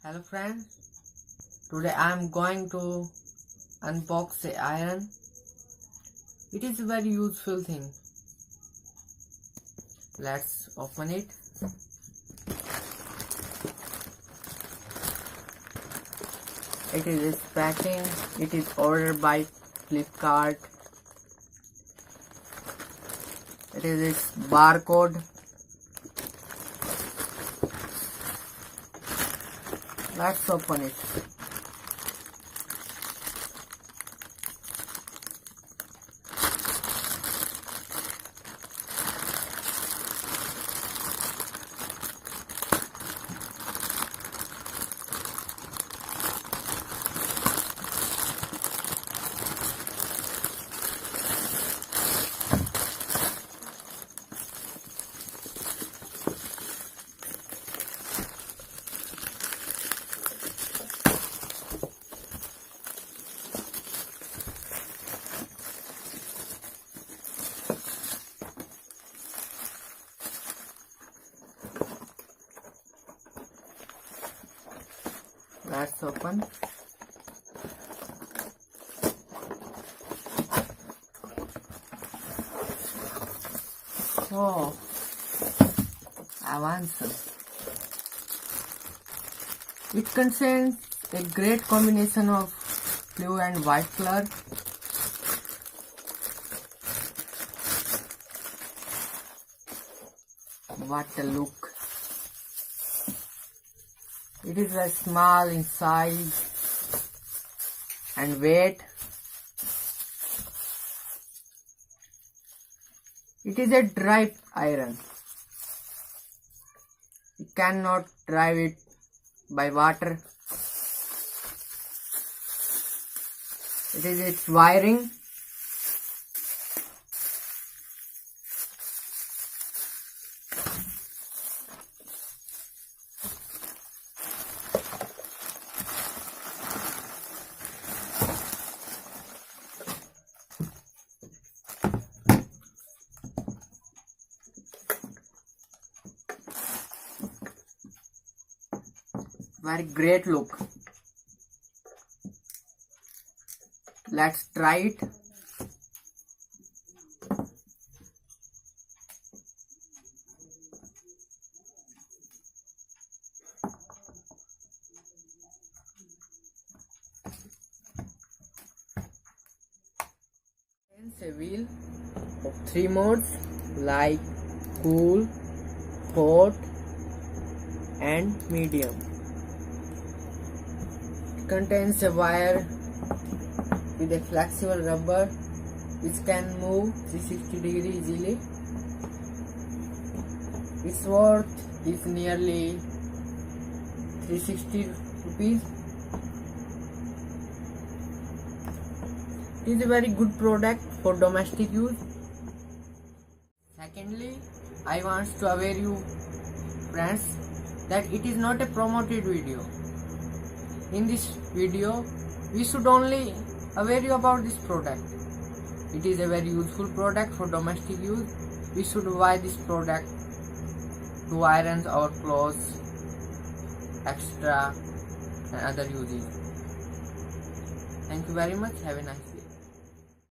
Hello friends, today I am going to unbox a iron. It is a very useful thing. Let's open it. It is its packing. It is ordered by Flipkart. It is its barcode. Let's open it. Let's open. Oh, avance. It contains a great combination of blue and white color. What a look! It is very small in size and weight. It is a dry iron. You cannot drive it by water. It is its wiring. Very great look. Let's try it. A wheel of 3 modes like cool, hot and medium. Contains a wire with a flexible rubber which can move 360 degrees easily. Its worth is nearly 360 rupees. It is a very good product for domestic use. Secondly, I want to aware you friends that it is not a promoted video. In this video, we should only aware you about this product. It is a very useful product for domestic use. We should buy this product to iron our clothes, extra and other uses. Thank you very much. Have a nice day.